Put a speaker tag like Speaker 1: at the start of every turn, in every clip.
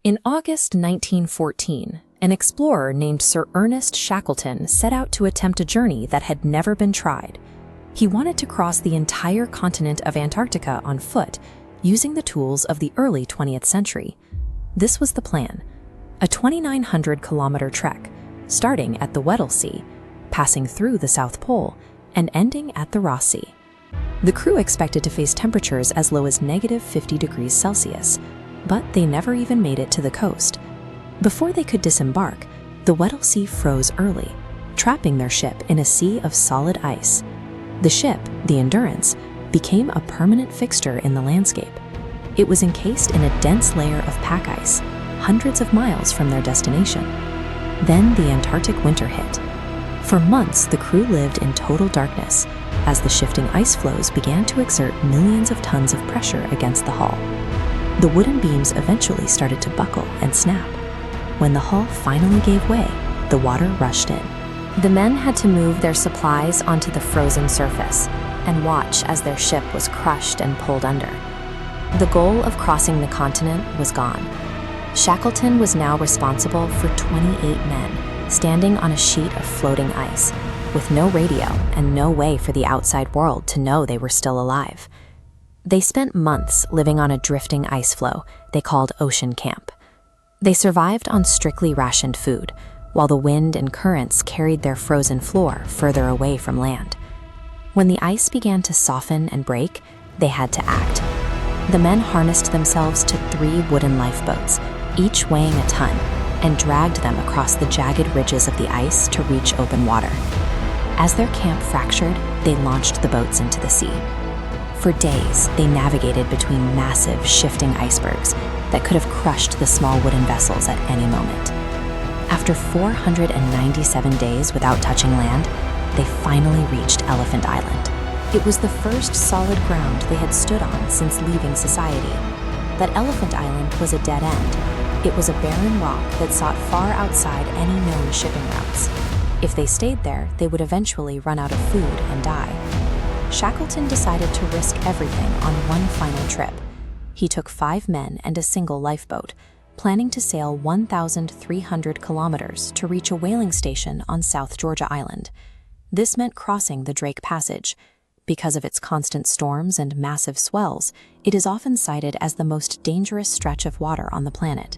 Speaker 1: In August 1914, an explorer named Sir Ernest Shackleton set out to attempt a journey that had never been tried. He wanted to cross the entire continent of Antarctica on foot, using the tools of the early 20th century. This was the plan: a 2,900-kilometer trek, starting at the Weddell Sea, passing through the South Pole, and ending at the Ross Sea. The crew expected to face temperatures as low as -50 degrees Celsius, but they never even made it to the coast. Before they could disembark, the Weddell Sea froze early, trapping their ship in a sea of solid ice. The ship, the Endurance, became a permanent fixture in the landscape. It was encased in a dense layer of pack ice, hundreds of miles from their destination. Then the Antarctic winter hit. For months, the crew lived in total darkness, as the shifting ice floes began to exert millions of tons of pressure against the hull. The wooden beams eventually started to buckle and snap. When the hull finally gave way, the water rushed in. The men had to move their supplies onto the frozen surface and watch as their ship was crushed and pulled under. The goal of crossing the continent was gone. Shackleton was now responsible for 28 men, standing on a sheet of floating ice, with no radio and no way for the outside world to know they were still alive. They spent months living on a drifting ice floe they called Ocean Camp. They survived on strictly rationed food, while the wind and currents carried their frozen floor further away from land. When the ice began to soften and break, they had to act. The men harnessed themselves to 3 wooden lifeboats, each weighing a ton, and dragged them across the jagged ridges of the ice to reach open water. As their camp fractured, they launched the boats into the sea. For days, they navigated between massive, shifting icebergs that could have crushed the small wooden vessels at any moment. After 497 days without touching land, they finally reached Elephant Island. It was the first solid ground they had stood on since leaving society. But Elephant Island was a dead end. It was a barren rock that sought far outside any known shipping routes. If they stayed there, they would eventually run out of food and die. Shackleton decided to risk everything on one final trip. He took 5 men and a single lifeboat, planning to sail 1,300 kilometers to reach a whaling station on South Georgia Island. This meant crossing the Drake Passage. Because of its constant storms and massive swells, it is often cited as the most dangerous stretch of water on the planet.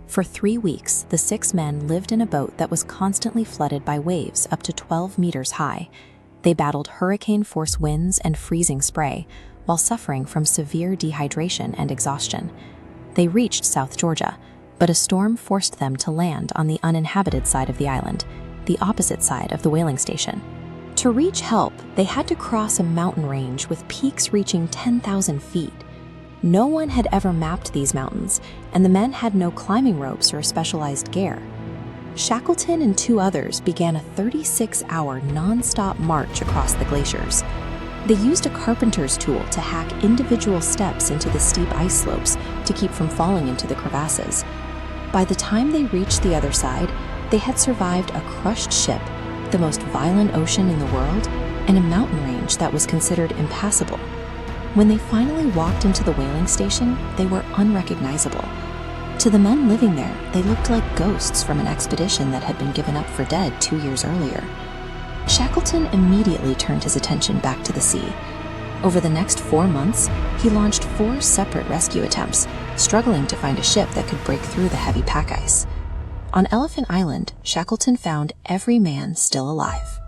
Speaker 1: For 3 weeks, the 6 men lived in a boat that was constantly flooded by waves up to 12 meters high. They battled hurricane-force winds and freezing spray, while suffering from severe dehydration and exhaustion. They reached South Georgia, but a storm forced them to land on the uninhabited side of the island, the opposite side of the whaling station. To reach help, they had to cross a mountain range with peaks reaching 10,000 feet. No one had ever mapped these mountains, and the men had no climbing ropes or specialized gear. Shackleton and 2 others began a 36-hour non-stop march across the glaciers. They used a carpenter's tool to hack individual steps into the steep ice slopes to keep from falling into the crevasses. By the time they reached the other side, they had survived a crushed ship, the most violent ocean in the world, and a mountain range that was considered impassable. When they finally walked into the whaling station, they were unrecognizable. To the men living there, they looked like ghosts from an expedition that had been given up for dead 2 years earlier. Shackleton immediately turned his attention back to the sea. Over the next 4 months, he launched 4 separate rescue attempts, struggling to find a ship that could break through the heavy pack ice. On Elephant Island, Shackleton found every man still alive.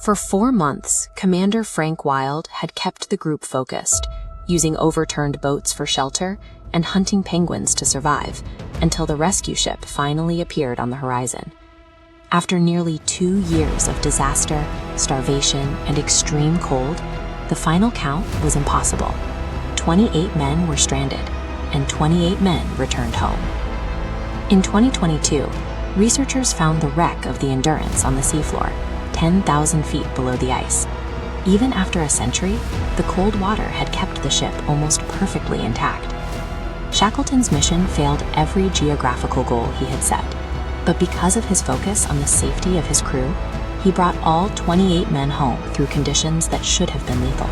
Speaker 1: For 4 months, Commander Frank Wild had kept the group focused, using overturned boats for shelter and hunting penguins to survive, until the rescue ship finally appeared on the horizon. After nearly 2 years of disaster, starvation, and extreme cold, the final count was impossible. 28 men were stranded, and 28 men returned home. In 2022, researchers found the wreck of the Endurance on the seafloor, 10,000 feet below the ice. Even after a century, the cold water had kept the ship almost perfectly intact. Shackleton's mission failed every geographical goal he had set, but because of his focus on the safety of his crew, he brought all 28 men home through conditions that should have been lethal.